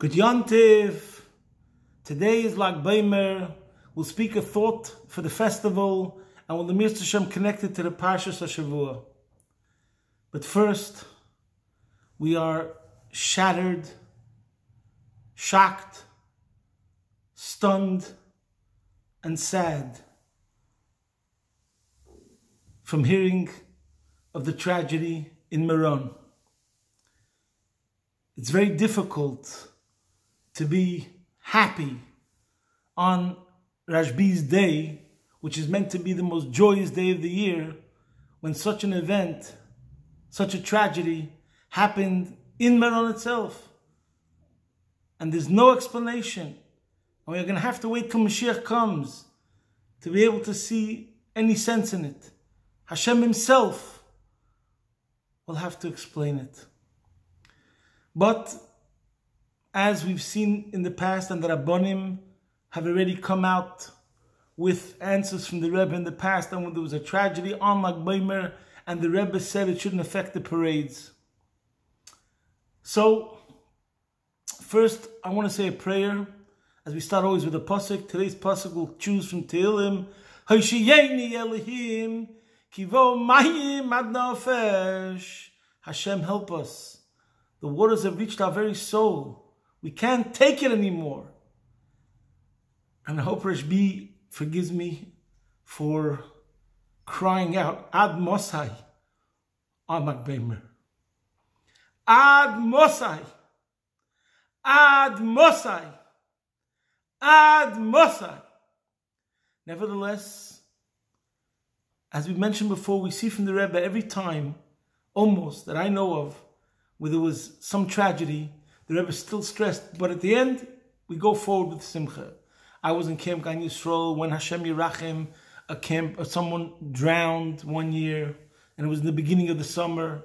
Good Yontiv. Today is BaOmer. We'll speak a thought for the festival and will the Mirza Hashem connected to the Parshas HaShavua. But first, we are shattered, shocked, stunned, and sad from hearing of the tragedy in Meron. It's very difficult to be happy on Rashbi's day, which is meant to be the most joyous day of the year, when such an event, such a tragedy happened in Meron itself. And there's no explanation. And we're going to have to wait till Mashiach comes to be able to see any sense in it. Hashem himself will have to explain it. But as we've seen in the past, and the Rabbonim have already come out with answers from the Rebbe in the past, and when there was a tragedy on BaOmer, and the Rebbe said it shouldn't affect the parades. So, first I want to say a prayer, as we start always with a pasuk. Today's pasuk will choose from Tehillim. Hoshiyeni Elohim kivo mayim ad nafesh. Hashem, help us. The waters have reached our very soul. We can't take it anymore. And I hope Rashbi forgives me for crying out, Ad Mosai, on BaOmer. Ad Mosai, Ad Mosai, Ad Mosai. Nevertheless, as we mentioned before, we see from the Rebbe every time, almost, that I know of, where there was some tragedy, the Rebbe still stressed, but at the end, we go forward with Simcha. I was in Camp Gan Yisrael when Hashem Yerachim, someone drowned one year, and it was in the beginning of the summer.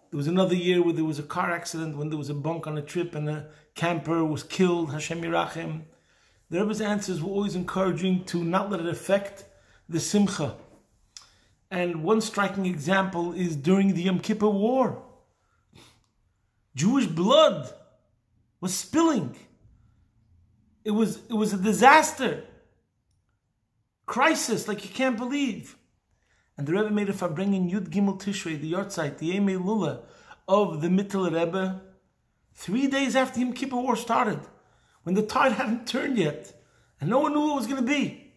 There was another year where there was a car accident, when there was a bunk on a trip and a camper was killed, Hashem Yerachim. The Rebbe's answers were always encouraging to not let it affect the Simcha. And one striking example is during the Yom Kippur War. Jewish blood was spilling. It was a disaster. Crisis like you can't believe. And the Rebbe made a farbrengen Yud Gimel TISHREI, the yartzeit-hilulah of the Mitteler Rebbe, 3 days after the Yom Kippur War started, when the tide hadn't turned yet, and no one knew what it was going to be.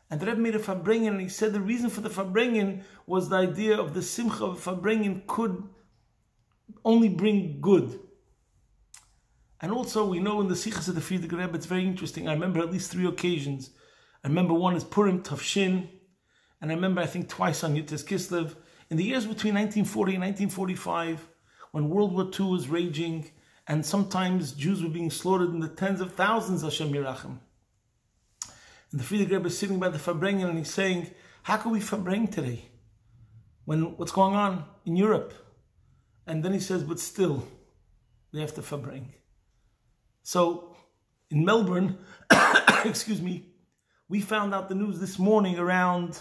And the Rebbe made a farbrengen, and he said the reason for the farbrengen was the idea of the simcha of farbrengen could only bring good. And also, we know in the Sichas of the Frierdiker Rebbe, it's very interesting. I remember at least 3 occasions. I remember one is Purim Tavshin, and I remember I think twice on Yud Tes Kislev. In the years between 1940 and 1945, when World War II was raging, and sometimes Jews were being slaughtered in the tens of thousands, Hashem Yerachim. And the Frierdiker Rebbe is sitting by the farbrengen, and he's saying, how can we farbreng today? When what's going on in Europe? And then he says, but still, we have to farbreng. So, in Melbourne, excuse me, we found out the news this morning around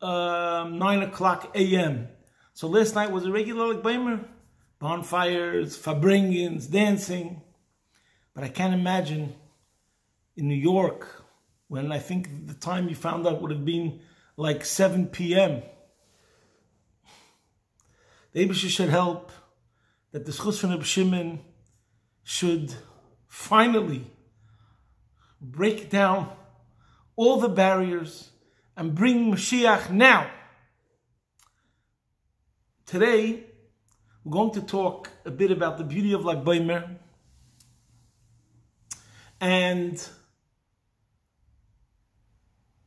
9 o'clock a.m. So last night was a regular BaOmer, bonfires, farbrengens, dancing. But I can't imagine in New York, when I think the time you found out would have been like 7 p.m. The Eibusher should help that the Schus from Reb Shimon should finally break down all the barriers and bring Mashiach now. Today, we're going to talk a bit about the beauty of BaOmer, and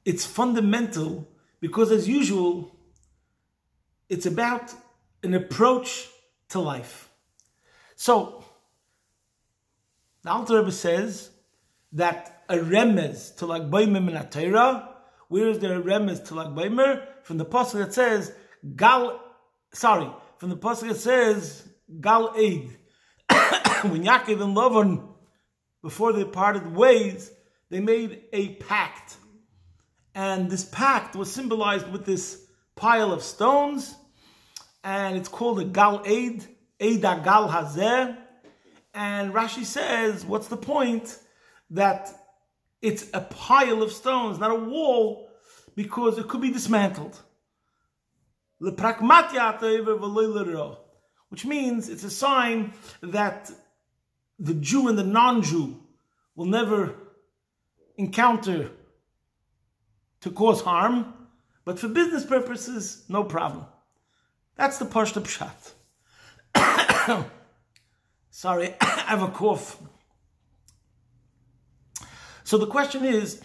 it's fundamental because, as usual, it's about an approach to life. So, the Alter Rebbe says that a remez to BaOmer min HaTorah. Where is there a remez to BaOmer? From the pasuk that says from the pasuk that says Gal Eid. When Yaakov and Lavan, before they parted ways, they made a pact, and this pact was symbolized with this pile of stones, and it's called a Gal Eid, Eid HaGal Hazeh. And Rashi says, what's the point? That it's a pile of stones, not a wall, because it could be dismantled. Which means it's a sign that the Jew and the non-Jew will never encounter to cause harm, but for business purposes, no problem. That's the Pashta Pshat. Sorry, I have a cough. So the question is,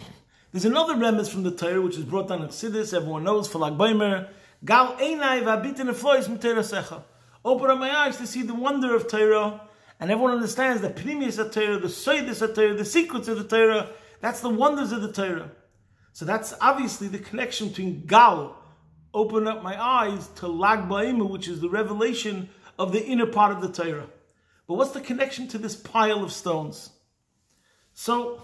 there's another remez from the Torah which is brought down in Chassidus, everyone knows, for BaOmer, Gal einai v'abitin eflois m'Torah secha. Open up my eyes to see the wonder of Torah, and everyone understands the pnimius of Torah, the soidus of Torah, the secrets of the Torah. That's the wonders of the Torah. So that's obviously the connection between Gal, open up my eyes, to Lag BaOmer, which is the revelation of the inner part of the Torah. But what's the connection to this pile of stones? So,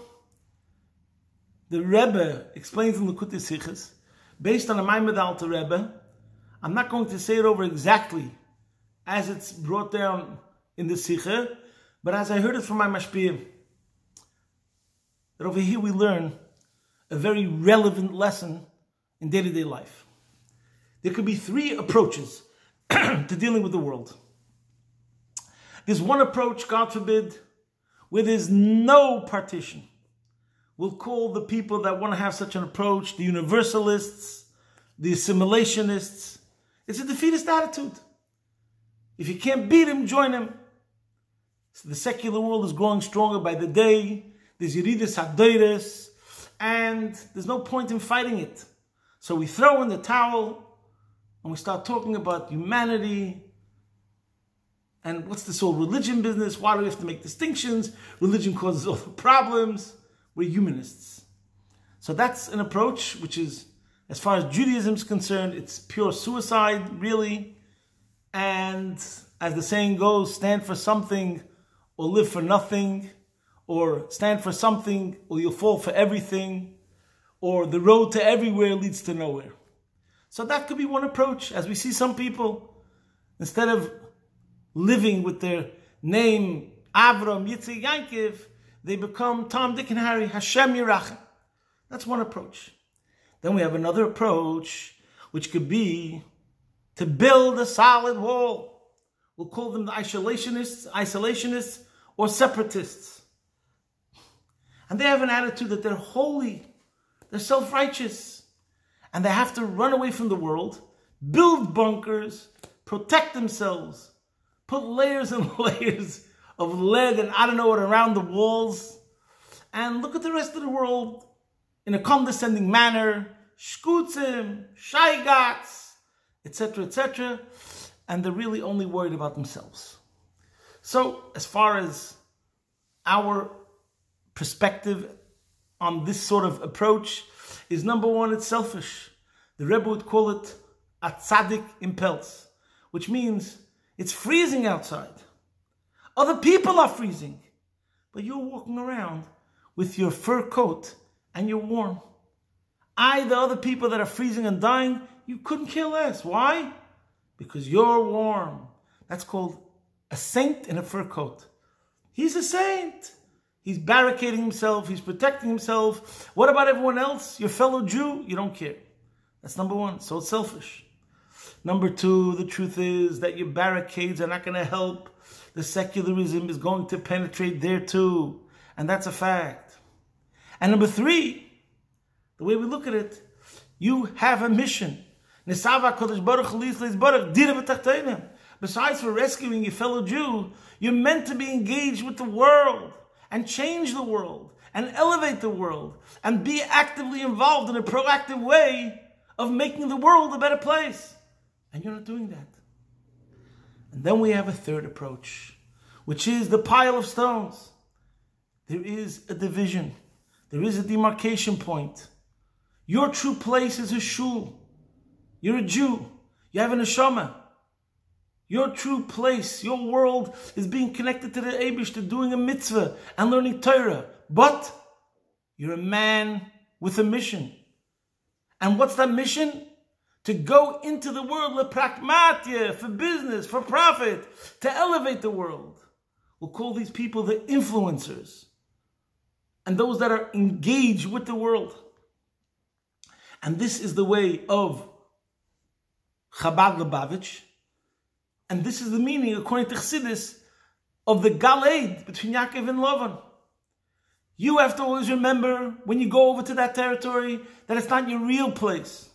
the Rebbe explains in Likutei Sichos, based on a Maimed Alter Rebbe. I'm not going to say it over exactly as it's brought down in the Sicha, but as I heard it from my Mashpiyim, that over here we learn a very relevant lesson in day-to-day life. There could be three approaches to dealing with the world. There's one approach, God forbid, where there's no partition. We'll call the people that want to have such an approach the universalists, the assimilationists. It's a defeatist attitude. If you can't beat him, join him. So the secular world is growing stronger by the day. There's Yeridus Hadoros, and there's no point in fighting it. So we throw in the towel and we start talking about humanity. And what's this whole religion business? Why do we have to make distinctions? Religion causes all the problems. We're humanists. So that's an approach which is, as far as Judaism is concerned, it's pure suicide, really. And as the saying goes, stand for something or live for nothing, or stand for something or you'll fall for everything, or the road to everywhere leads to nowhere. So that could be one approach. As we see some people, instead of living with their name Avram, Yitzchak, Yankov, they become Tom, Dick, and Harry, Hashem Yirachem. That's one approach. Then we have another approach, which could be to build a solid wall. We'll call them the isolationists, or separatists. And they have an attitude that they're holy, they're self-righteous, and they have to run away from the world, build bunkers, protect themselves, put layers and layers of lead and I don't know what around the walls, and look at the rest of the world in a condescending manner, shkutzim, shaygats, etc., etc., and they're really only worried about themselves. So, as far as our perspective on this sort of approach is, number one, it's selfish. The Rebbe would call it a tzaddik impels, which means it's freezing outside. Other people are freezing, but you're walking around with your fur coat and you're warm. The other people that are freezing and dying, you couldn't care less. Why? Because you're warm. That's called a saint in a fur coat. He's a saint. He's barricading himself. He's protecting himself. What about everyone else? Your fellow Jew? You don't care. That's number one. So it's selfish. Number two, the truth is that your barricades are not going to help. The secularism is going to penetrate there too. And that's a fact. And number three, the way we look at it, you have a mission. Besides for rescuing your fellow Jew, you're meant to be engaged with the world and change the world and elevate the world and be actively involved in a proactive way of making the world a better place. And you're not doing that. And then we have a third approach, which is the pile of stones. There is a division. There is a demarcation point. Your true place is a shul. You're a Jew. You have a neshama. Your true place, your world is being connected to the Eibush, to doing a mitzvah and learning Torah. But you're a man with a mission. And what's that mission? To go into the world, lepragmatia, for business, for profit, to elevate the world. We'll call these people the influencers and those that are engaged with the world. And this is the way of Chabad Lubavitch. And this is the meaning, according to Chassidus, of the Galeid between Yaakov and Lavan. You have to always remember, when you go over to that territory, that it's not your real place.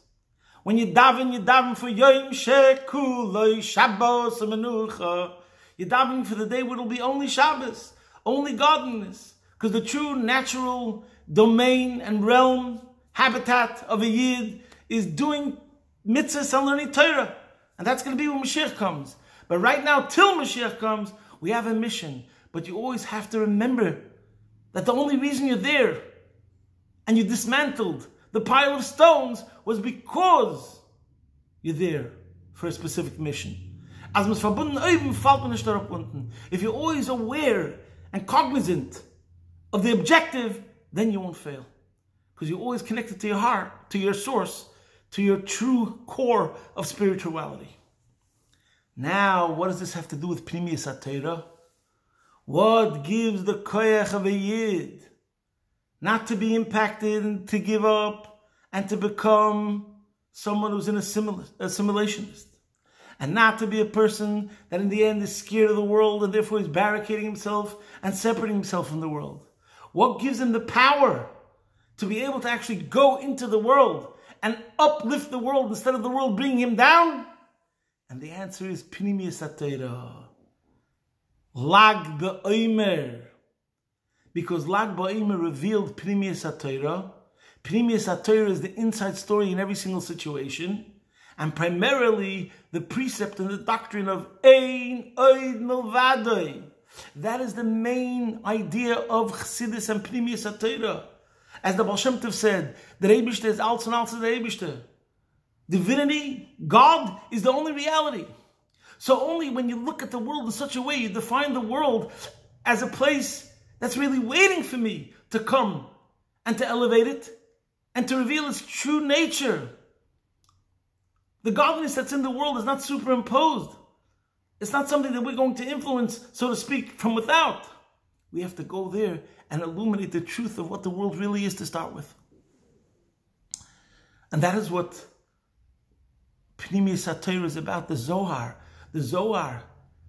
When you daven for Yom Shekuloi Shabbos Menucha. You're davening for the day where it'll be only Shabbos, only godliness. Because the true natural domain and realm, habitat of a Yid is doing mitzvahs and learning Torah. And that's going to be when Mashiach comes. But right now, till Mashiach comes, we have a mission. But you always have to remember that the only reason you're there and you dismantled the pile of stones was because you're there for a specific mission. If you're always aware and cognizant of the objective, then you won't fail. Because you're always connected to your heart, to your source, to your true core of spirituality. Now, what does this have to do with Pnimiyus HaTorah? What gives the koyach of a Yid not to be impacted, to give up, and to become someone who's an assimilationist? And not to be a person that in the end is scared of the world and therefore is barricading himself and separating himself from the world? What gives him the power to be able to actually go into the world and uplift the world instead of the world bringing him down? And the answer is Pnimiyus HaTorah. Lag BaOmer. Because Lag BaOmer revealed Pnimiyus HaTorah. Pnimiyus HaTorah is the inside story in every single situation. And primarily the precept and the doctrine of Ein Oid Milvadoi. That is the main idea of Chassidus and Pnimiyus HaTorah. As the Baal Shem Tov said, the Rebbe is Alts and Alts of the Rebbe. Divinity, God, is the only reality. So only when you look at the world in such a way, you define the world as a place that's really waiting for me to come and to elevate it and to reveal its true nature. The godliness that's in the world is not superimposed. It's not something that we're going to influence, so to speak, from without. We have to go there and illuminate the truth of what the world really is to start with. And that is what Pnimiyus HaTorah is about, the Zohar. The Zohar.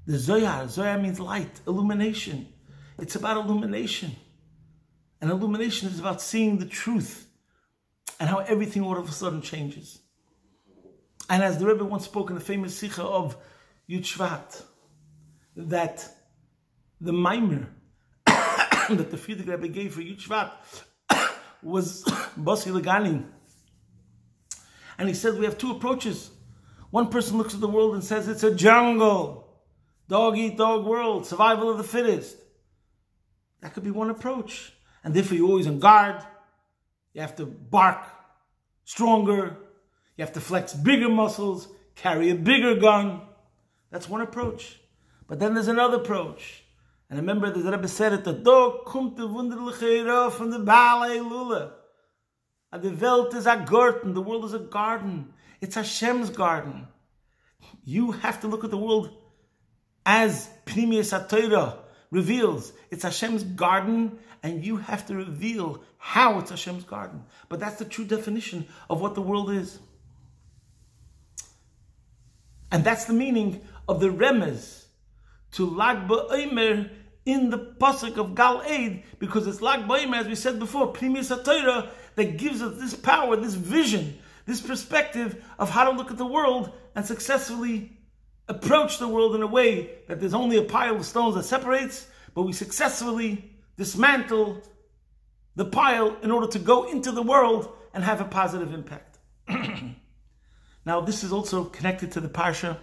The Zohar. Zohar means light, illumination. It's about illumination. And illumination is about seeing the truth and how everything all of a sudden changes. And as the Rebbe once spoke in the famous Sikha of Yud Shvat, that the MAHARASH that the Friedrich Rebbe gave for Yud Shvat was Basi Legani. And he said we have two approaches. One person looks at the world and says it's a jungle, dog-eat-dog world, survival of the fittest. That could be one approach. And therefore you're always on guard. You have to bark stronger. You have to flex bigger muscles, carry a bigger gun. That's one approach. But then there's another approach. And remember that the Rebbe said it, the dog kommt the wunderliche from the BaOmer. And the Welt is a garden, the world is a garden. It's Hashem's garden. You have to look at the world as Pnimiyus HaTorah reveals. It's Hashem's garden, and you have to reveal how it's Hashem's garden. But that's the true definition of what the world is. And that's the meaning of the remez to Lag BaOmer in the pasuk of Gal Eid, because it's Lag BaOmer, as we said before, Pnimiyus HaTorah, that gives us this power, this vision, this perspective of how to look at the world and successfully approach the world in a way that there's only a pile of stones that separates, but we successfully dismantle the pile in order to go into the world and have a positive impact. Now, this is also connected to the Parsha.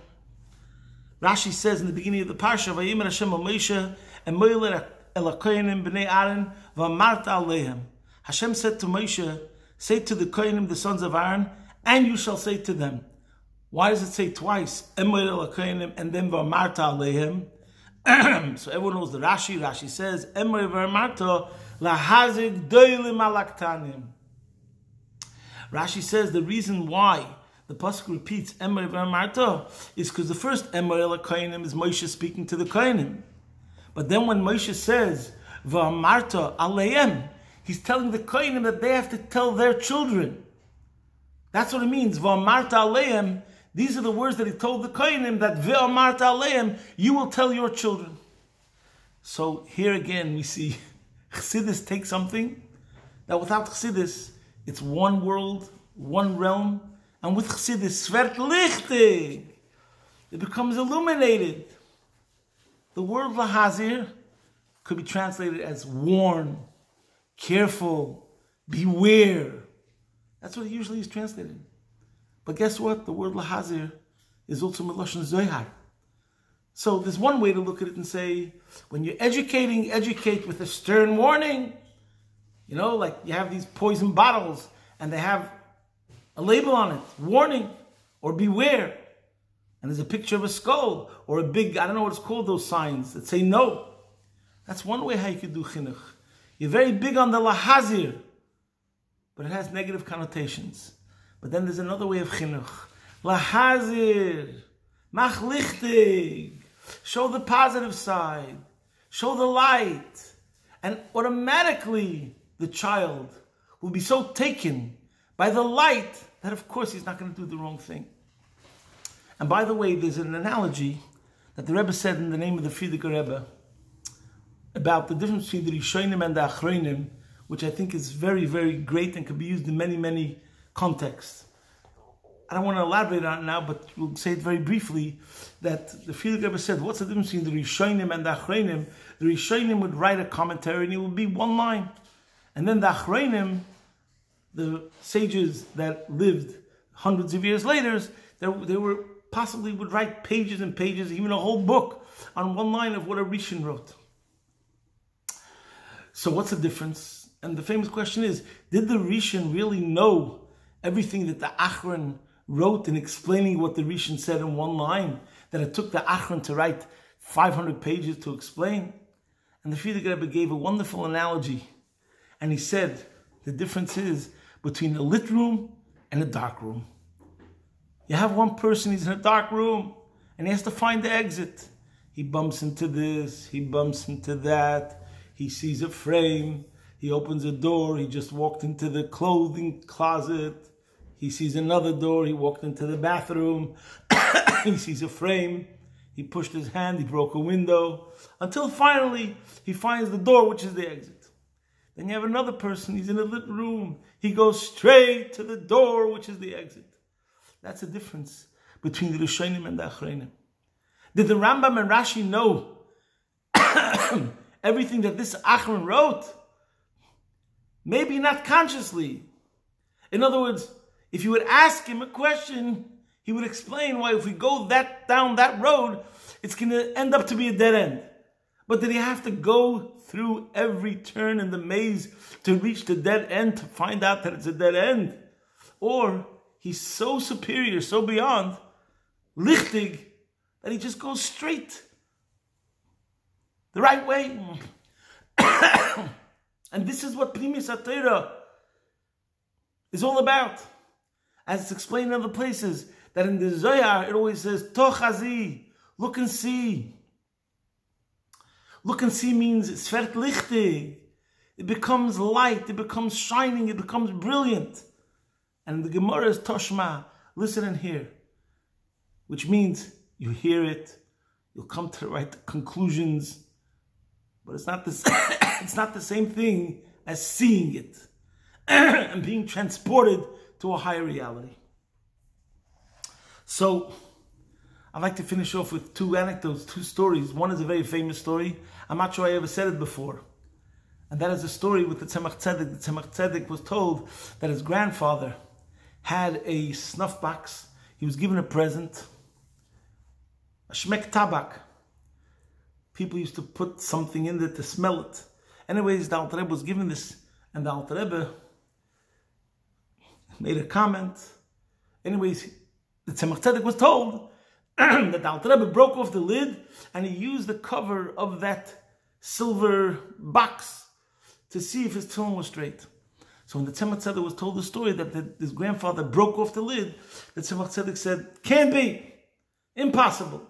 Rashi says in the beginning of the Parsha, Vayimer Hashem al Moshe, Emoiler el HaKohanim b'nei Aaron, v'amarta alehem. Hashem said to Moshe, say to the Kohanim, the sons of Aaron, and you shall say to them. Why does it say twice, Emoiler el HaKohanim, and then v'amarta alehem? So everyone knows the Rashi. Rashi says, Emoiler v'amarta lahazig doilim alaktanim. Rashi says the reason why the pasuk repeats Emoiler v'amarta is because the first Emoiler el HaKohanim is Moshe speaking to the Kohanim. But then when Moshe says, V'amarta aleim, he's telling the kohenim that they have to tell their children. That's what it means. V'amarta aleim, these are the words that he told the kohenim, that V'amarta aleim, you will tell your children. So here again we see Chassidus take something that without Chassidus, it's one world, one realm, and with Chassidus, svert lichtig, it becomes illuminated. The word lahazir could be translated as warn, careful, beware. That's what it usually is translated. But guess what? The word lahazir is also miloshen zohar. So there's one way to look at it and say, when you're educating, educate with a stern warning. You know, like you have these poison bottles and they have a label on it, warning or beware. And there's a picture of a skull or a big, I don't know what it's called, those signs that say no. That's one way how you could do chinuch. You're very big on the lahazir, but it has negative connotations. But then there's another way of chinuch. Lahazir, machlichtig. Show the positive side. Show the light. And automatically the child will be so taken by the light that of course he's not going to do the wrong thing. And by the way, there's an analogy that the Rebbe said in the name of the Frierdiker Rebbe about the difference between the Rishonim and the Achronim, which I think is very, very great and can be used in many, many contexts. I don't want to elaborate on it now, but we'll say it very briefly, that the Frierdiker Rebbe said, what's the difference between the Rishonim and the Achronim? The Rishonim would write a commentary and it would be one line. And then the Achronim, the sages that lived hundreds of years later, they were possibly would write pages and pages, even a whole book, on one line of what a Rishon wrote. So what's the difference? And the famous question is, did the Rishon really know everything that the Achron wrote in explaining what the Rishon said in one line, that it took the Achron to write 500 pages to explain? And the Frierdiker Rebbe gave a wonderful analogy. And he said, the difference is between a lit room and a dark room. You have one person, he's in a dark room, and he has to find the exit. He bumps into this, he bumps into that, he sees a frame, he opens a door, he just walked into the clothing closet, he sees another door, he walked into the bathroom, he sees a frame, he pushed his hand, he broke a window, until finally he finds the door, which is the exit. Then you have another person, he's in a lit room, he goes straight to the door, which is the exit. That's the difference between the Rishonim and the Achronim. Did the Rambam and Rashi know everything that this Achron wrote? Maybe not consciously. In other words, if you would ask him a question, he would explain why if we go down that road, it's going to end up to be a dead end. But did he have to go through every turn in the maze to reach the dead end to find out that it's a dead end? Or he's so superior, so beyond, lichtig, that he just goes straight, the right way. And this is what Primis HaTorah is all about. As it's explained in other places, that in the Zohar, it always says, Tochazi, look and see. Look and see means it's svert lichtig. It becomes light, it becomes shining, it becomes brilliant. And the Gemara is Toshma, listen and hear. Which means you hear it, you'll come to the right conclusions, but it's not the same thing as seeing it and being transported to a higher reality. So, I'd like to finish off with two anecdotes, two stories. One is a very famous story. I'm not sure I ever said it before. And that is a story with the Tzemach Tzedek. The Tzemach Tzedek was told that his grandfather had a snuff box. He was given a present, a shmek tabak. People used to put something in there to smell it. Anyways, the Alter Rebbe was given this, and the Alter Rebbe made a comment. Anyways, the Tzemach Tzedek was told that the Alter Rebbe broke off the lid and he used the cover of that silver box to see if his tefillin was straight. So when the Tzemach Tzedek was told the story that his grandfather broke off the lid, the Tzemach Tzedek said, can't be, impossible.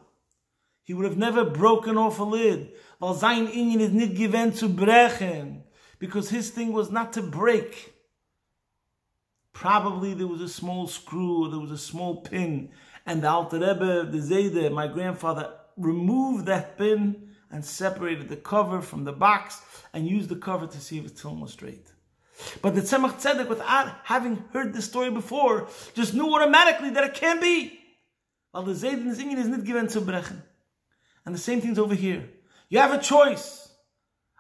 He would have never broken off a lid. Weil sein Inyan is nicht gewesen zu brechen. Because his thing was not to break. Probably there was a small screw, there was a small pin. And the Alter Rebbe, the Zayde, my grandfather, removed that pin and separated the cover from the box and used the cover to see if its film was straight. But the Tzemach Tzedek, without having heard this story before, just knew automatically that it can't be. While the Zayd and the Inyan is not given to brechen. And the same thing's over here. You have a choice.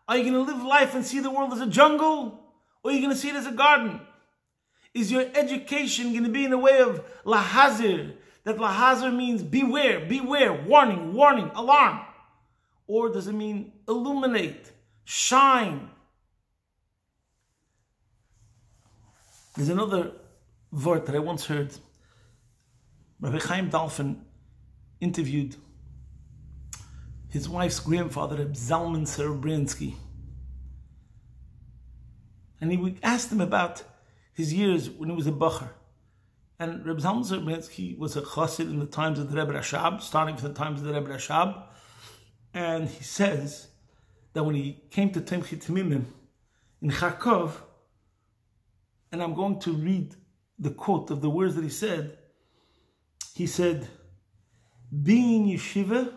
Are you going to live life and see the world as a jungle? Or are you going to see it as a garden? Is your education going to be in the way of lahazir? That lahazir means beware, beware, warning, warning, alarm. Or does it mean illuminate, shine? There's another word that I once heard. Rabbi Chaim Dalfin interviewed his wife's grandfather, Reb Zalman Serebrinsky. And he asked him about his years when he was a bacher. And Reb Zalman Serebrinsky was a chassid in the times of the Rebbe Rashab, starting from the times of the Rebbe Rashab. And he says that when he came to Temchit Temimim in Kharkov, and I'm going to read the quote of the words that he said, being in yeshiva,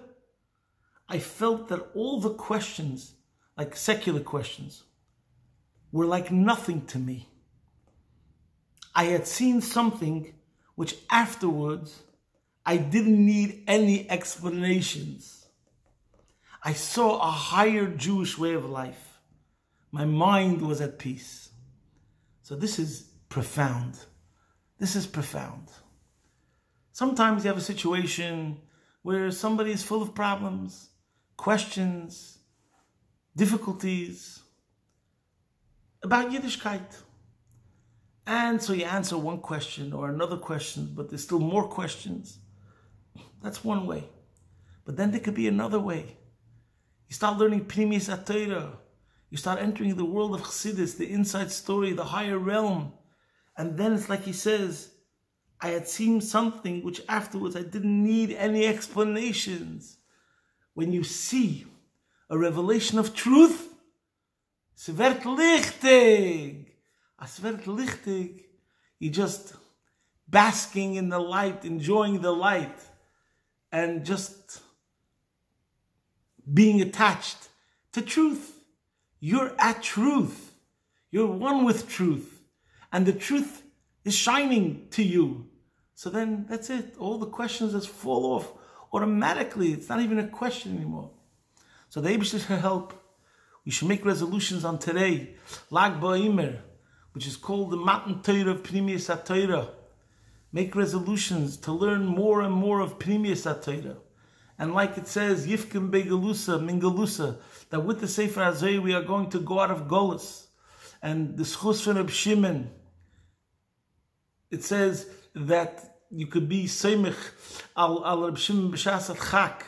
I felt that all the questions, like secular questions, were like nothing to me. I had seen something which afterwards I didn't need any explanations. I saw a higher Jewish way of life. My mind was at peace. So this is profound. This is profound. Sometimes you have a situation where somebody is full of problems, questions, difficulties about Yiddishkeit. And so you answer one question or another question, but there's still more questions. That's one way. But then there could be another way. You start learning Pnimis HaTorah. You start entering the world of Chassidus, the inside story, the higher realm. And then it's like he says, I had seen something which afterwards I didn't need any explanations. When you see a revelation of truth, es wird lichtig. Es wird lichtig. You're just basking in the light, enjoying the light, and just being attached to truth. You're at truth. You're one with truth. And the truth is shining to you. So then that's it. All the questions just fall off automatically. It's not even a question anymore. So the Rebbe should help. We should make resolutions on today. Lag BaOmer, which is called the Matan Torah of Pnimis HaTorah. Make resolutions to learn more and more of Pnimis HaTorah. And like it says, Yifkim Begalusa, Mingalusa, that with the Sefer HaZohar we are going to go out of Golus. And the Schus von Reb Shimon, it says that you could be Seimich al Reb Shimon b'shas al-Chak.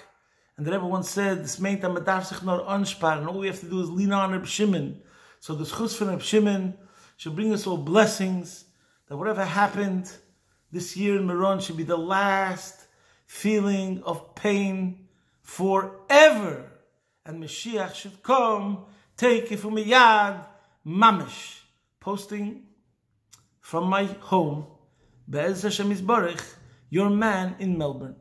And the Rebbe once said, this meint that man darf sich nor ansparen, and all we have to do is lean on Reb Shimon. So the Schus von Reb Shimon should bring us all blessings, that whatever happened this year in Meron should be the last feeling of pain forever. And Mashiach should come, take it from a yad, mamish. Posting from my home, Be'ez Hashem Yisborech, your man in Melbourne.